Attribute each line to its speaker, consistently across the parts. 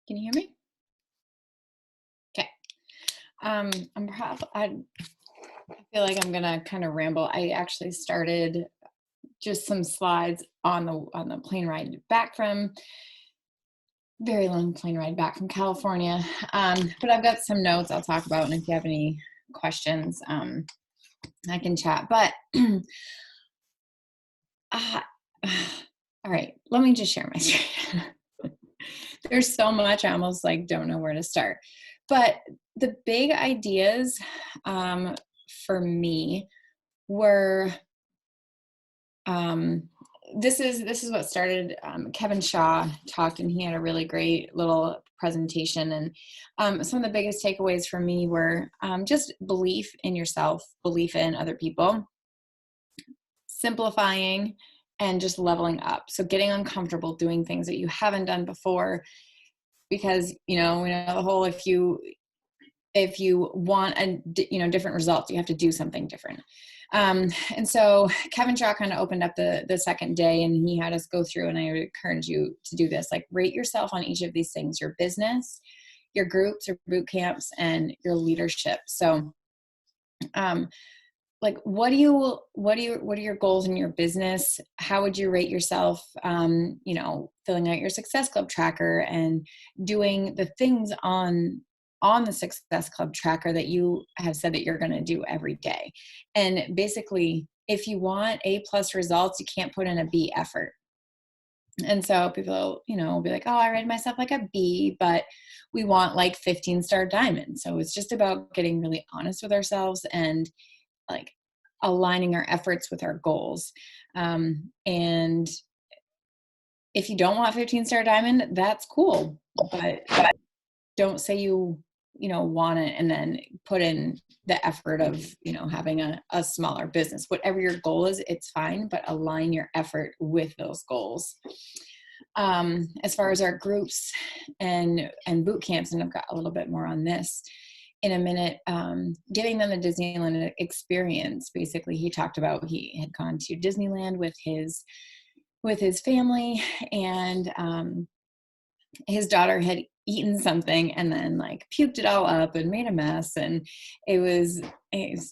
Speaker 1: Can you hear me? Okay. I feel like I'm gonna kind of ramble. I actually started just some slides on the plane ride back from very long plane ride back from California. But I've got some notes I'll talk about, and if you have any questions, I can chat. But uh, all right, let me just share my story. There's so much, I almost like don't know where to start. But the big ideas for me were this is what started. Kevin Shaw talked, and he had a really great little presentation. And some of the biggest takeaways for me were just belief in yourself, belief in other people, simplifying, and just leveling up. So getting uncomfortable doing things that you haven't done before, because we know the whole if you want different results, you have to do something different. And so Kevin Shaw kind of opened up the second day, and he had us go through, and I would encourage you to do this, like rate yourself on each of these things: your business, your groups or boot camps, and your leadership. So like what are your goals in your business? How would you rate yourself? Filling out your Success Club tracker and doing the things on the Success Club tracker that you have said that you're going to do every day. And basically, if you want A+ results, you can't put in a B effort. And so people, will be like, oh, I rate myself like a B, but we want like 15-star diamond. So it's just about getting really honest with ourselves and like aligning our efforts with our goals. And if you don't want 15-star diamond, that's cool, but don't say you want it and then put in the effort of having a smaller business. Whatever your goal is, it's fine, but align your effort with those goals. As far as our groups and boot camps, and I've got a little bit more on this in a minute, giving them the Disneyland experience. Basically, he talked about he had gone to Disneyland with his family, and his daughter had eaten something and then like puked it all up and made a mess. And he was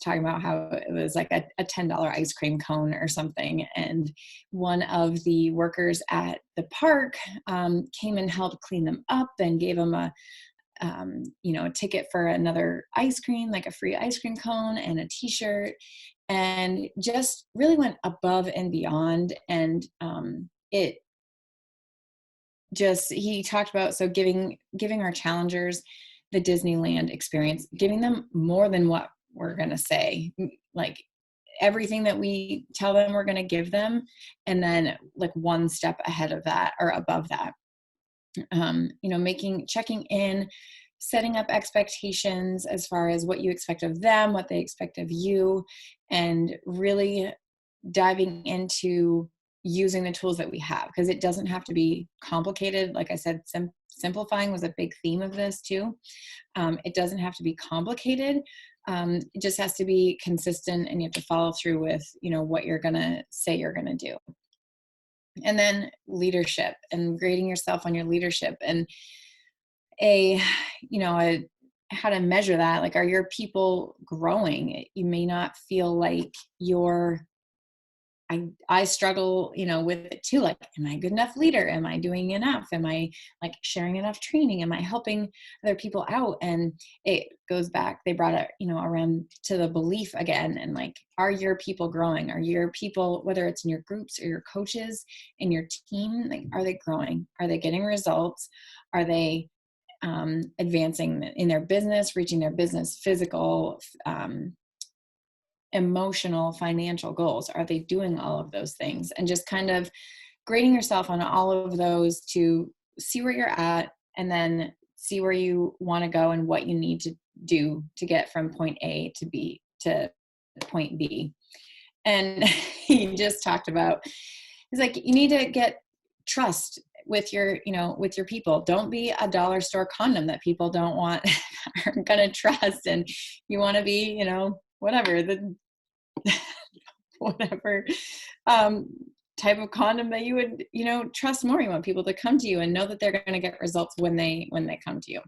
Speaker 1: talking about how it was like a $10 ice cream cone or something. And one of the workers at the park came and helped clean them up and gave them a ticket for another ice cream, like a free ice cream cone and a t-shirt, and just really went above and beyond. And he talked about, so giving our challengers the Disneyland experience, giving them more than what we're going to say, like everything that we tell them we're going to give them, and then like one step ahead of that or above that. Checking in, setting up expectations as far as what you expect of them, what they expect of you, and really diving into using the tools that we have, because it doesn't have to be complicated. Like I said, simplifying was a big theme of this too. It doesn't have to be complicated. It just has to be consistent, and you have to follow through with, what you're going to say you're going to do. And then leadership, and grading yourself on your leadership, and how to measure that. Like, are your people growing? You may not feel like I struggle, with it too. Like, am I a good enough leader? Am I doing enough? Am I like sharing enough training? Am I helping other people out? And it goes back, they brought it, around to the belief again. And like, are your people growing? Are your people, whether it's in your groups or your coaches in your team, like, are they growing? Are they getting results? Are they advancing in their business, reaching their business, physical, emotional, financial goals? Are they doing all of those things? And just kind of grading yourself on all of those to see where you're at, and then see where you want to go and what you need to do to get from point A to B to point B. And he just talked about, he's like, you need to get trust with your people. Don't be a dollar store condom that people don't want, aren't going to trust. And you want to be, whatever type of condom that you would, trust more. You want people to come to you and know that they're going to get results when they come to you.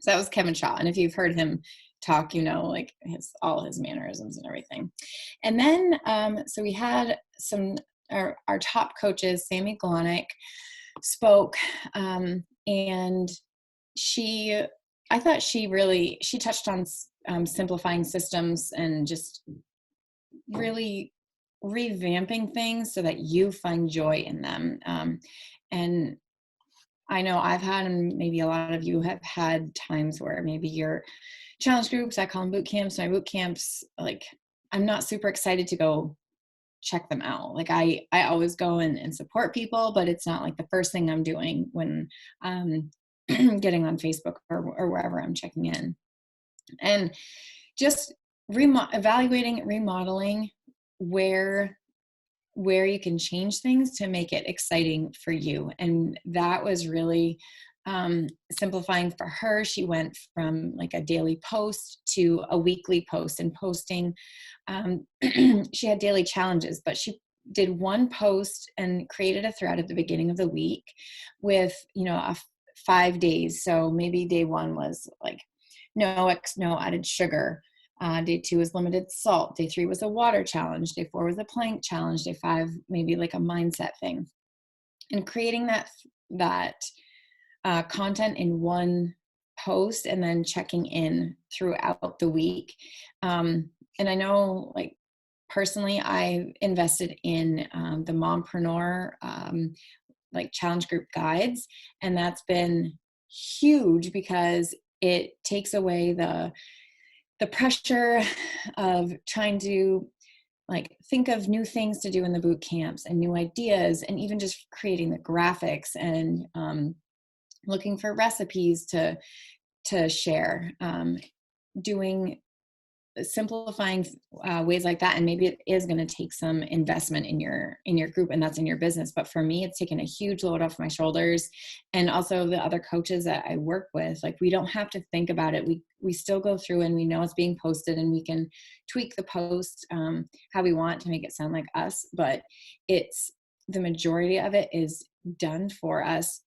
Speaker 1: So that was Kevin Shaw. And if you've heard him talk, like all his mannerisms and everything. And then, so we had our top coaches, Sammy Colon spoke, and I thought she touched on simplifying systems and just really revamping things so that you find joy in them. And I know I've had, and maybe a lot of you have had, times where maybe your challenge groups, I call them boot camps, my boot camps, like I'm not super excited to go check them out. Like I always go and support people, but it's not like the first thing I'm doing when getting on Facebook or wherever I'm checking in. And just evaluating, remodeling where you can change things to make it exciting for you. And that was really simplifying for her. She went from like a daily post to a weekly post, and posting. She had daily challenges, but she did one post and created a thread at the beginning of the week with, 5 days. So maybe day 1 was like no added sugar. Day 2 was limited salt. Day 3 was a water challenge. Day 4 was a plank challenge. Day 5, maybe like a mindset thing. And creating that content in one post and then checking in throughout the week. And I know, like, personally, I invested in the Mompreneur like challenge group guides, and that's been huge because it takes away the pressure of trying to like think of new things to do in the boot camps and new ideas, and even just creating the graphics and looking for recipes to share, simplifying ways like that. And maybe it is going to take some investment in your group, and that's in your business. But for me, it's taken a huge load off my shoulders. And also the other coaches that I work with, like, we don't have to think about it. We still go through and we know it's being posted, and we can tweak the post how we want to make it sound like us. But it's the majority of it is done for us.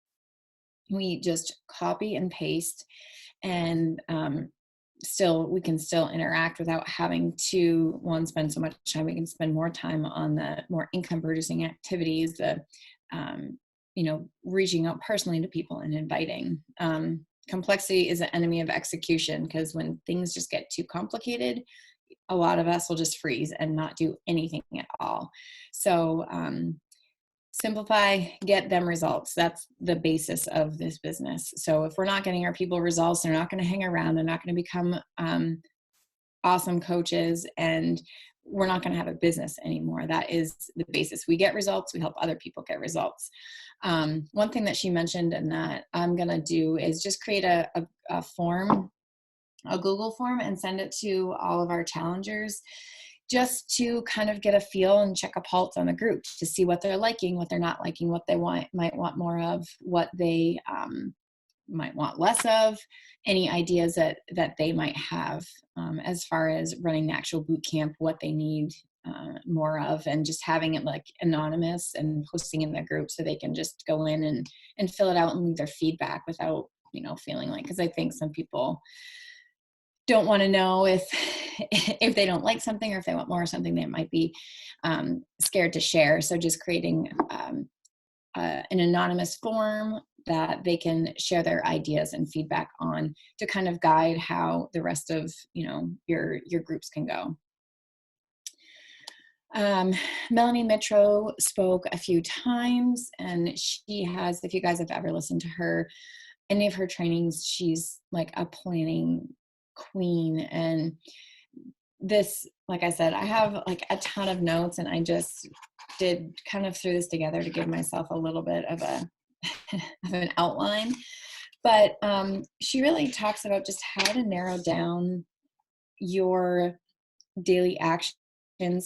Speaker 1: We just copy and paste, and we can still interact without having to spend so much time. We can spend more time on the more income producing activities, the reaching out personally to people and inviting. Complexity is an enemy of execution, because when things just get too complicated, a lot of us will just freeze and not do anything at all. So simplify, get them results. That's the basis of this business. So if we're not getting our people results, they're not going to hang around. They're not going to become awesome coaches, and we're not going to have a business anymore. That is the basis. We get results. We help other people get results. One thing that she mentioned and that I'm going to do is just create a form, a Google form, and send it to all of our challengers, just to kind of get a feel and check a pulse on the group to see what they're liking, what they're not liking, what they might want more of, what they might want less of, any ideas that they might have as far as running the actual boot camp, what they need more of, and just having it like anonymous and posting in the group so they can just go in and fill it out and leave their feedback without, feeling like, because I think some people don't want to know if they don't like something, or if they want more of something, they might be scared to share. So just creating an anonymous form that they can share their ideas and feedback on, to kind of guide how the rest of your groups can go. Melanie Metro spoke a few times, and she has, if you guys have ever listened to her, any of her trainings, she's like a planning queen. And this, like I said, I have like a ton of notes, and I just threw this together to give myself a little bit of an outline. But she really talks about just how to narrow down your daily actions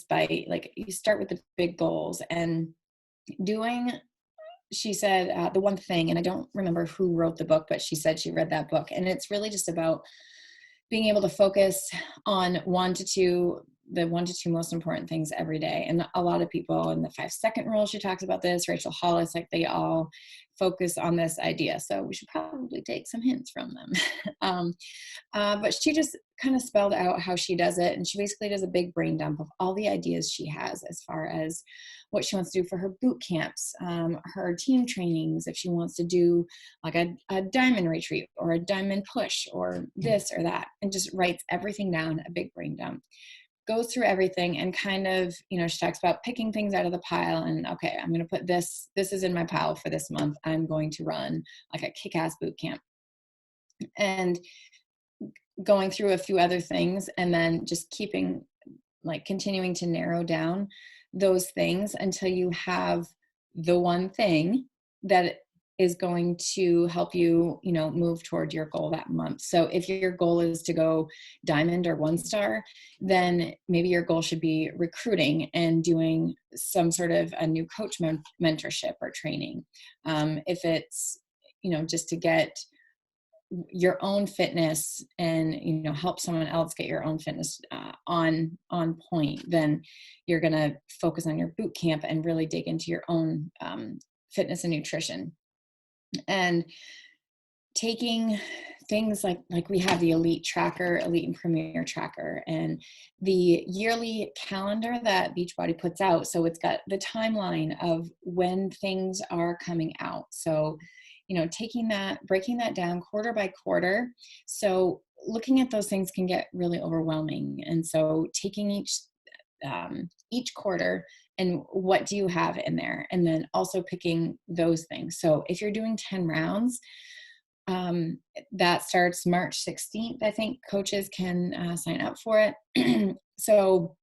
Speaker 1: by, like, you start with the big goals and doing, she said, the one thing, and I don't remember who wrote the book, but she said she read that book, and it's really just about being able to focus on 1 to 2 the 1 to 2 most important things every day. And a lot of people in the 5-second rule, she talks about this, Rachel Hollis, like they all focus on this idea. So we should probably take some hints from them. But she just kind of spelled out how she does it. And she basically does a big brain dump of all the ideas she has as far as what she wants to do for her boot camps, her team trainings, if she wants to do like a diamond retreat or a diamond push or this or that, and just writes everything down, a big brain dump. Goes through everything and kind of, she talks about picking things out of the pile and, okay, I'm going to put this is in my pile for this month. I'm going to run like a kick-ass boot camp. And going through a few other things and then just continuing to narrow down those things until you have the one thing that is going to help you, move toward your goal that month. So if your goal is to go diamond or 1-star, then maybe your goal should be recruiting and doing some sort of a new coach mentorship or training. If it's, just to get your own fitness and help someone else get your own fitness on point, then you're going to focus on your boot camp and really dig into your own fitness and nutrition. And taking things like we have the elite tracker, elite and premier tracker, and the yearly calendar that Beachbody puts out. So it's got the timeline of when things are coming out. So taking that, breaking that down quarter by quarter. So looking at those things can get really overwhelming. And so taking each quarter and what do you have in there? And then also picking those things. So if you're doing 10 rounds, that starts March 16th. I think coaches can sign up for it. So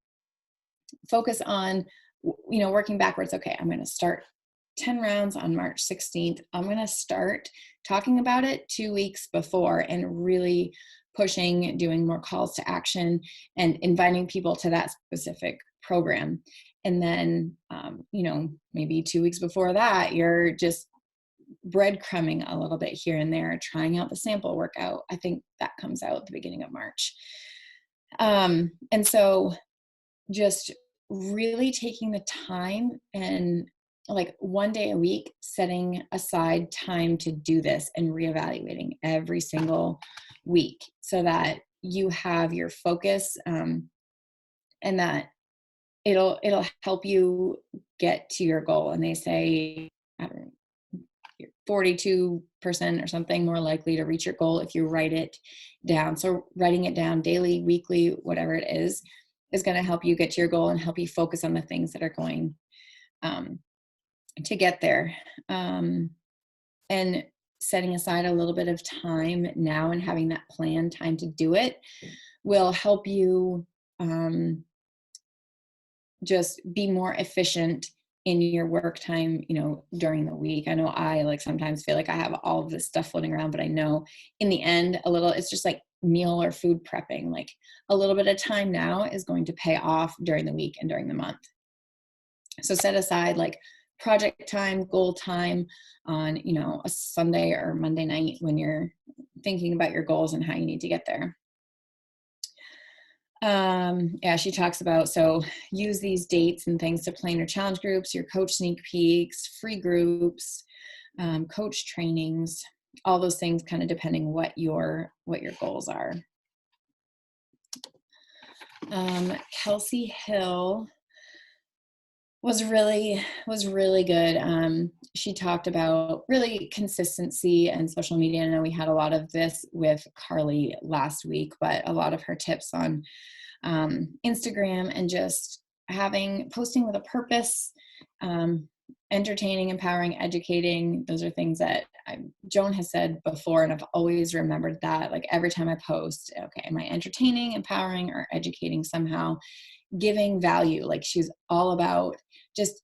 Speaker 1: focus on, working backwards. Okay, I'm going to start 10 rounds on March 16th. I'm going to start talking about it 2 weeks before and really pushing, doing more calls to action and inviting people to that specific program. And then, maybe 2 weeks before that, you're just breadcrumbing a little bit here and there, trying out the sample workout. I think that comes out at the beginning of March. And so just really taking the time and like 1 day a week, setting aside time to do this and reevaluating every single week so that you have your focus and that it'll help you get to your goal. And they say, I don't know, you're 42% or something more likely to reach your goal if you write it down. So writing it down daily, weekly, whatever it is going to help you get to your goal and help you focus on the things that are going to get there. And setting aside a little bit of time now and having that planned time to do it will help you just be more efficient in your work time, during the week. I know I sometimes feel like I have all of this stuff floating around, but I know in the end, it's just like meal or food prepping, like a little bit of time now is going to pay off during the week and during the month. So set aside project time, goal time on, a Sunday or Monday night when you're thinking about your goals and how you need to get there. She talks about, so use these dates and things to plan your challenge groups, your coach sneak peeks, free groups, coach trainings, all those things kind of depending what your goals are. Kelsey Hill was really good. She talked about really consistency and social media. I know we had a lot of this with Carly last week, but a lot of her tips on Instagram and just posting with a purpose, entertaining, empowering, educating. Those are things that Joan has said before, and I've always remembered that. Every time I post, okay, am I entertaining, empowering, or educating somehow? Giving value. She's all about just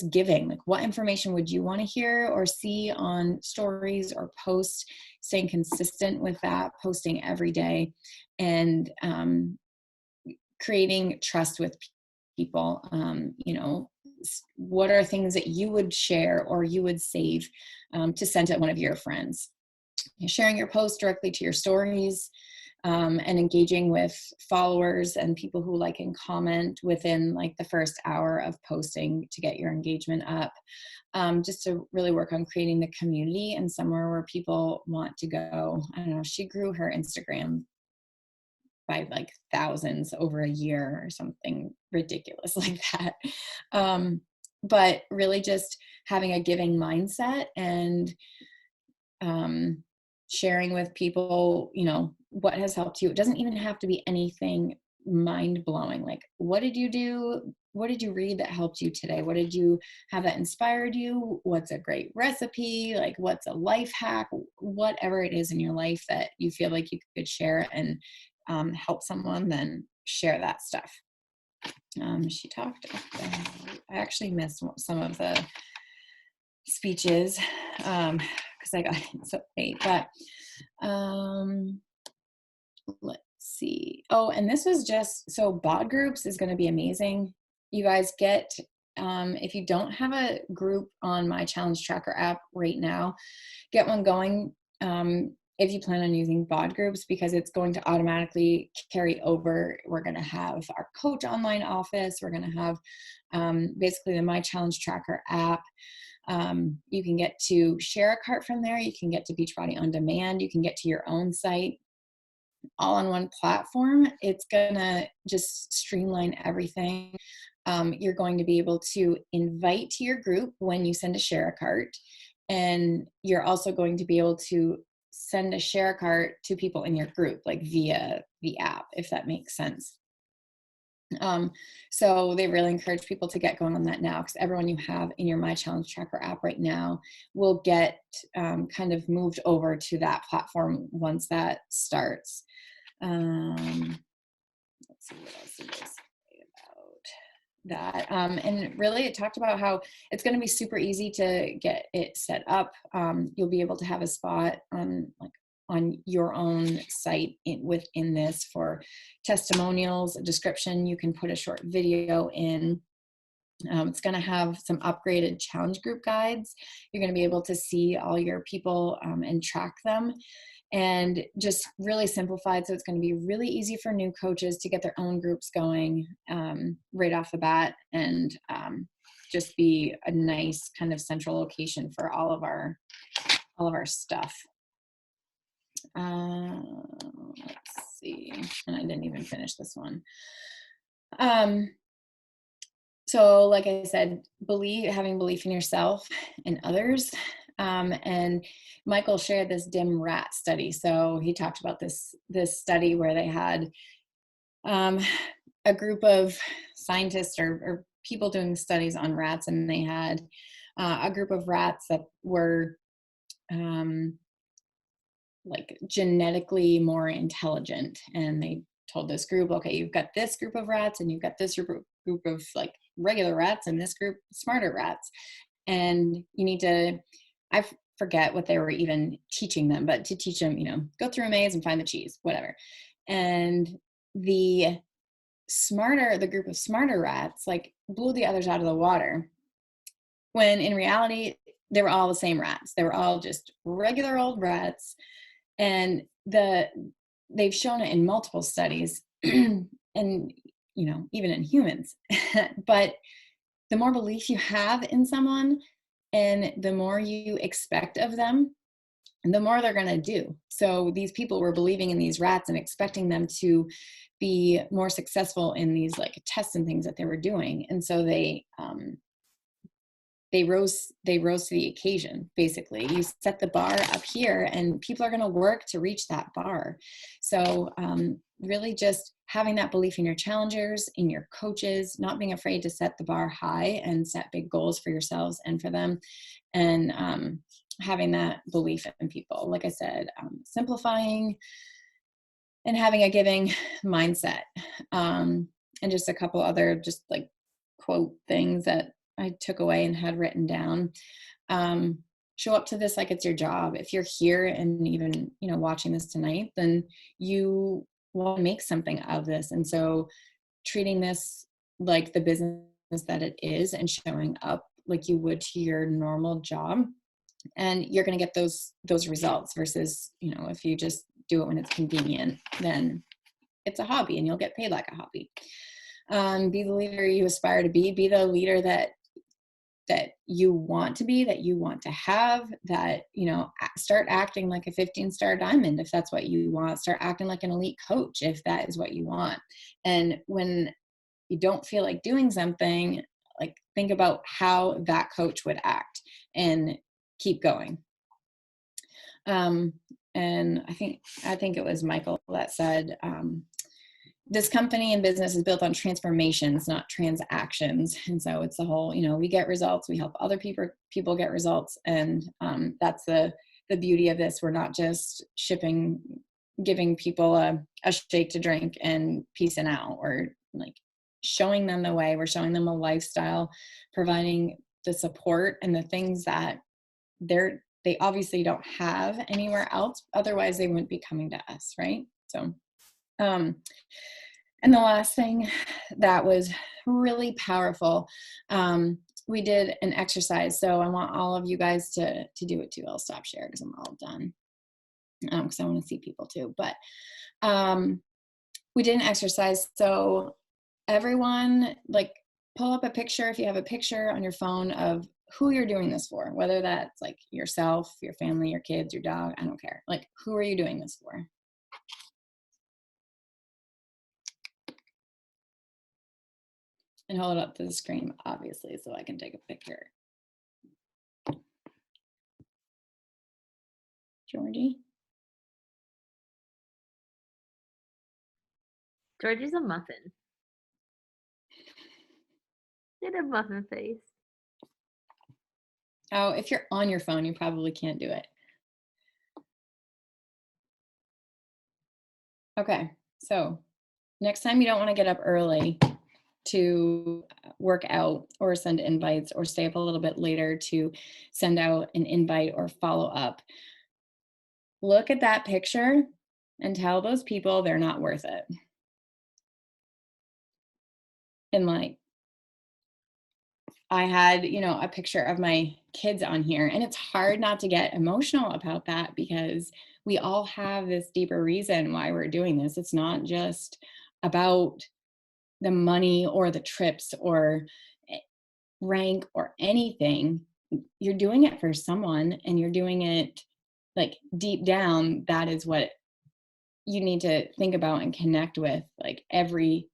Speaker 1: giving. What information would you want to hear or see on stories or posts? Staying consistent with that, posting every day, and creating trust with people. What are things that you would share or you would save to send to one of your friends? Sharing your post directly to your stories. and engaging with followers and people who like and comment within like the first hour of posting to get your engagement up. Just to really work on creating the community and somewhere where people want to go. I don't know, she grew her Instagram by like thousands over a year or something ridiculous like that. But really just having a giving mindset and sharing with people, you know, what has helped you. It doesn't even have to be anything mind blowing. Like, what did you do? What did you read that helped you today? What did you have that inspired you? What's a great recipe? Like, what's a life hack? Whatever it is in your life that you feel like you could share and help someone, then share that stuff. She talked about, I actually missed some of the speeches because I got it so late, but let's see. Oh, and this was just, so bod groups is going to be amazing. You guys get, if you don't have a group on my challenge tracker app right now, get one going. If you plan on using bod groups, because it's going to automatically carry over. We're going to have our coach online office. We're going to have basically the My Challenge Tracker app. You can get to share a cart from there. You can get to Beachbody On Demand. You can get to your own site all on one platform. It's going to just streamline everything. You're going to be able to invite to your group when you send a share a cart. And you're also going to be able to send a share cart to people in your group, like via the app, if that makes sense. So they really encourage people to get going on that now, because everyone you have in your My Challenge Tracker app right now will get kind of moved over to that platform once that starts. Let's see what else it is that. And really it talked about how it's going to be super easy to get it set up. You'll be able to have a spot on your own site within this for testimonials, a description. You can put a short video in. It's going to have some upgraded challenge group guides. You're going to be able to see all your people and track them, and just really simplified. So it's going to be really easy for new coaches to get their own groups going right off the bat, and just be a nice kind of central location for all of our stuff. Let's see, and I didn't even finish this one. So like I said, having belief in yourself and others. And Michael shared this dim rat study. So he talked about this study where they had a group of scientists or people doing studies on rats, and they had a group of rats that were like genetically more intelligent, and they told this group, okay, you've got this group of rats and you've got this group of like regular rats and this group smarter rats, and you need to, I forget what they were even teaching them, but to teach them, go through a maze and find the cheese, whatever. And the group of smarter rats like blew the others out of the water, when in reality they were all the same rats. They were all just regular old rats. And they've shown it in multiple studies and, even in humans. But the more belief you have in someone and the more you expect of them, the more they're going to do. So these people were believing in these rats and expecting them to be more successful in these like tests and things that they were doing. And so they rose to the occasion. Basically, you set the bar up here and people are going to work to reach that bar. So really just having that belief in your challengers, in your coaches, not being afraid to set the bar high and set big goals for yourselves and for them, and having that belief in people. Like I said, simplifying and having a giving mindset, and just a couple other just like quote things that I took away and had written down. Show up to this like it's your job. If you're here and even, watching this tonight, then you want to make something of this. And so treating this like the business that it is and showing up like you would to your normal job, and you're going to get those results versus, if you just do it when it's convenient, then it's a hobby and you'll get paid like a hobby. Be the leader you aspire to be the leader that you want to be, that you want to have, that, start acting like a 15-star diamond if that's what you want. Start acting like an elite coach if that is what you want. And when you don't feel like doing something, like, think about how that coach would act and keep going. And I think it was Michael that said, this company and business is built on transformations, not transactions. And so it's the whole, we get results, we help other people get results. And that's the beauty of this. We're not just giving people a shake to drink and peacing out. Or like showing them the way. We're showing them a lifestyle, providing the support and the things that they obviously don't have anywhere else. Otherwise they wouldn't be coming to us. Right. So, and the last thing that was really powerful, we did an exercise. So I want all of you guys to do it too. I'll stop sharing because I'm all done. Because I want to see people too. But we did an exercise. So everyone, like, pull up a picture, if you have a picture on your phone, of who you're doing this for, whether that's like yourself, your family, your kids, your dog, I don't care. Like, who are you doing this for? And hold it up to the screen, obviously, so I can take a picture. Georgie's
Speaker 2: a muffin. She had a muffin face.
Speaker 1: Oh, if you're on your phone, you probably can't do it. Okay, so next time you don't want to get up early to work out or send invites, or stay up a little bit later to send out an invite or follow up, look at that picture and tell those people they're not worth it. And like, I had, a picture of my kids on here, and it's hard not to get emotional about that, because we all have this deeper reason why we're doing this. It's not just about the money or the trips or rank or anything. You're doing it for someone, and you're doing it, like, deep down, that is what you need to think about and connect with, like, every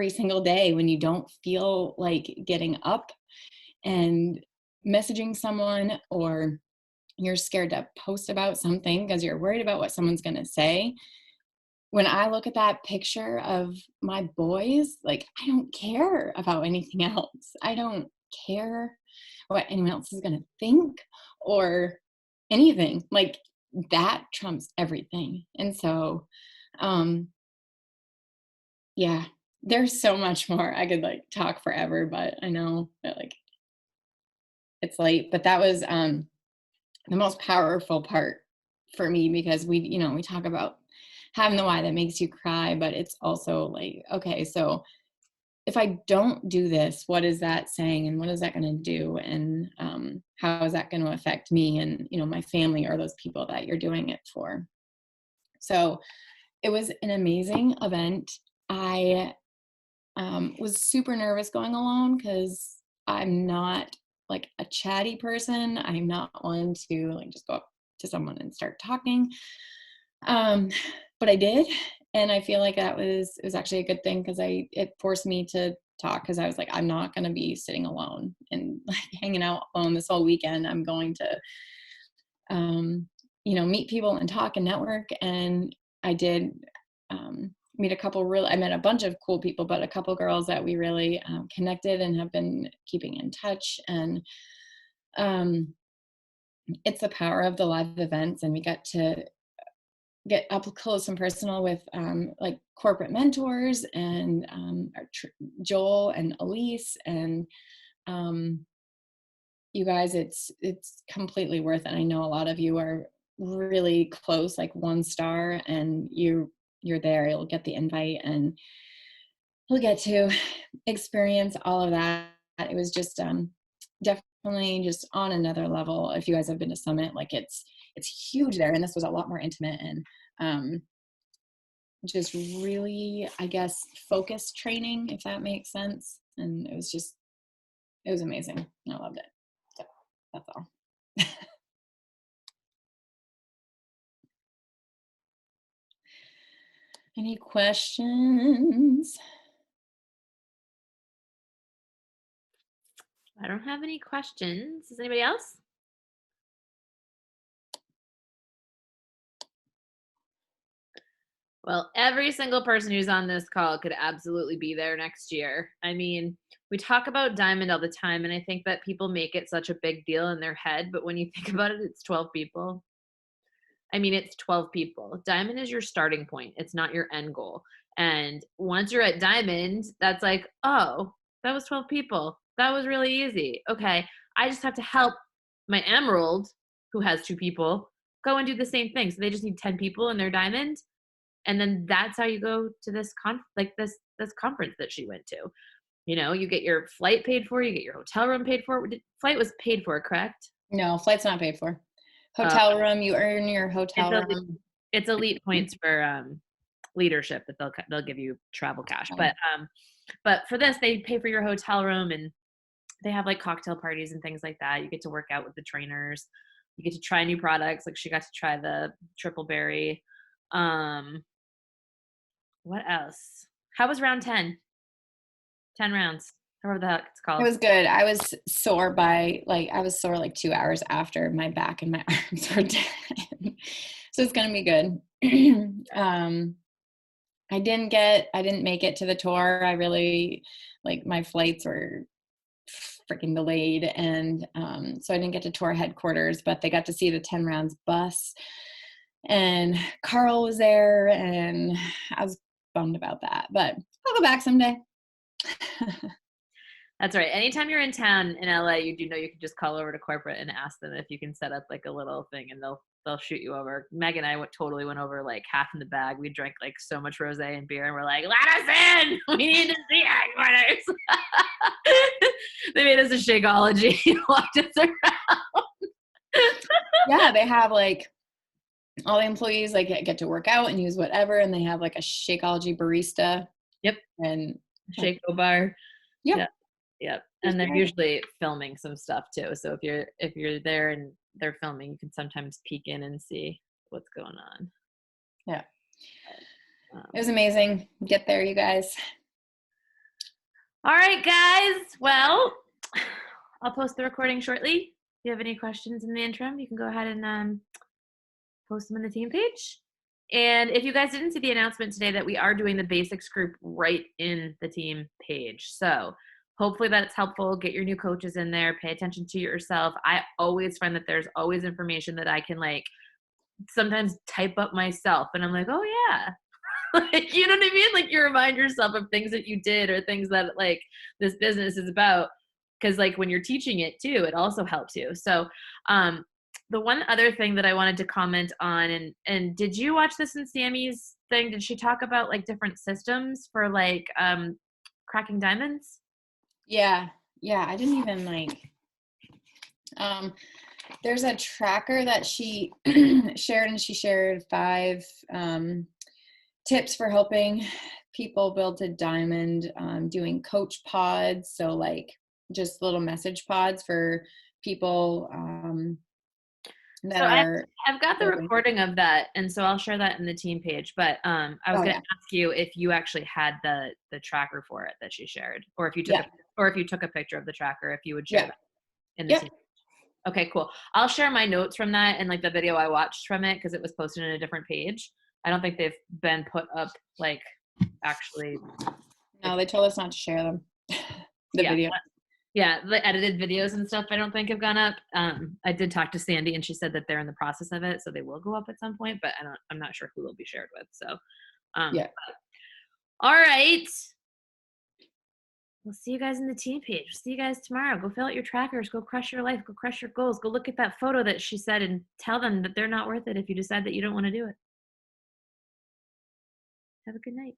Speaker 1: single day when you don't feel like getting up and messaging someone, or you're scared to post about something because you're worried about what someone's going to say. When I look at that picture of my boys, like, I don't care about anything else. I don't care what anyone else is going to think or anything. Like, that trumps everything. And so, yeah, there's so much more. I could, like, talk forever, but I know that, like, it's late. But that was the most powerful part for me, because we talk about having the why that makes you cry, but it's also like, okay, so if I don't do this, what is that saying, and what is that going to do, and how is that going to affect me and my family, or those people that you're doing it for? So it was an amazing event. I was super nervous going alone, because I'm not like a chatty person. I'm not one to, like, just go up to someone and start talking. But I did, and I feel like it was actually a good thing, because it forced me to talk, because I was like, I'm not going to be sitting alone and, like, hanging out alone this whole weekend. I'm going to meet people and talk and network. And I did meet I met a bunch of cool people, but a couple girls that we really connected and have been keeping in touch. And it's the power of the live events, and we got to get up close and personal with like corporate mentors, and Joel and Elise, and you guys, it's completely worth it. I know a lot of you are really close, like 1 star, and you're there. You'll get the invite, and you'll get to experience all of that. It was just definitely just on another level. If you guys have been to Summit, like it's huge there, and this was a lot more intimate and just really, I guess, focused training, if that makes sense. And it was amazing. I loved it. So that's all. Any questions?
Speaker 2: I don't have any questions. Does anybody else? Well, every single person who's on this call could absolutely be there next year. I mean, we talk about Diamond all the time, and I think that people make it such a big deal in their head, but when you think about it, it's 12 people. I mean, it's 12 people. Diamond is your starting point. It's not your end goal. And once you're at Diamond, that's like, oh, that was 12 people. That was really easy. Okay, I just have to help my Emerald, who has 2 people, go and do the same thing. So they just need 10 people in their Diamond. And then that's how you go to this this conference that she went to. You know, you get your flight paid for, you get your hotel room paid for. Flight was paid for, correct?
Speaker 1: No, flight's not paid for.
Speaker 2: Uh,
Speaker 1: Hotel room, you earn your
Speaker 2: it's
Speaker 1: hotel
Speaker 2: a
Speaker 1: room.
Speaker 2: it's elite points for leadership that they'll give you travel cash. But for this, they pay for your hotel room, and they have like cocktail parties and things like that. You get to work out with the trainers. You get to try new products. Like she got to try the triple berry. What else? How was round 10? 10 rounds. However the heck it's
Speaker 1: It
Speaker 2: called.
Speaker 1: was good. I was sore like 2 hours after my back and my arms were dead. So it's gonna be good. I didn't make it to the tour. I really, like, my flights were freaking delayed, and so I didn't get to tour headquarters, but they got to see the 10 rounds bus, and Carl was there, and I was bummed about that, but I'll go back someday.
Speaker 2: That's right. Anytime you're in town in LA, you do know you can just call over to corporate and ask them if you can set up like a little thing, and they'll shoot you over. Meg and I totally went over like half in the bag. We drank like so much rosé and beer, and we're like, let us in. We need to see headquarters. They made us a Shakeology and walked us around.
Speaker 1: Yeah, they have like all the employees like get to work out and use whatever, and they have like a Shakeology barista.
Speaker 2: Yep.
Speaker 1: And
Speaker 2: Shake bar.
Speaker 1: yep.
Speaker 2: Yeah. Yep. And they're usually filming some stuff too. So if you're there and they're filming, you can sometimes peek in and see what's going on.
Speaker 1: Yeah. It was amazing. Get there, you guys.
Speaker 2: All right, guys. Well, I'll post the recording shortly. If you have any questions in the interim, you can go ahead and post them in the team page. And if you guys didn't see the announcement today that we are doing the basics group right in the team page. So hopefully that's helpful. Get your new coaches in there. Pay attention to yourself. I always find that there's always information that I can like sometimes type up myself. And I'm like, oh yeah. Like, you know what I mean? Like you remind yourself of things that you did or things that like this business is about. Cause like when you're teaching it too, it also helps you. So the one other thing that I wanted to comment on, and did you watch this in Sammy's thing? Did she talk about like different systems for like cracking diamonds?
Speaker 1: Yeah. I didn't even like there's a tracker that she shared, and she shared 5 tips for helping people build a diamond, doing coach pods, so like just little message pods for people that
Speaker 2: So
Speaker 1: are
Speaker 2: I've got the
Speaker 1: building.
Speaker 2: recording of that, and so I'll share that in the team page. But I was going to ask you if you actually had the tracker for it that she shared, or if you took a picture of the tracker, if you would share that in the team. Okay, cool. I'll share my notes from that and like the video I watched from it because it was posted in a different page. I don't think they've been put up like actually.
Speaker 1: No, they told us not to share them. Video.
Speaker 2: Yeah, the edited videos and stuff I don't think have gone up. I did talk to Sandy and she said that they're in the process of it, so they will go up at some point, but I'm not sure who they'll be shared with. So all right. We'll see you guys in the team page. We'll see you guys tomorrow. Go fill out your trackers. Go crush your life. Go crush your goals. Go look at that photo that she said and tell them that they're not worth it if you decide that you don't want to do it. Have a good night.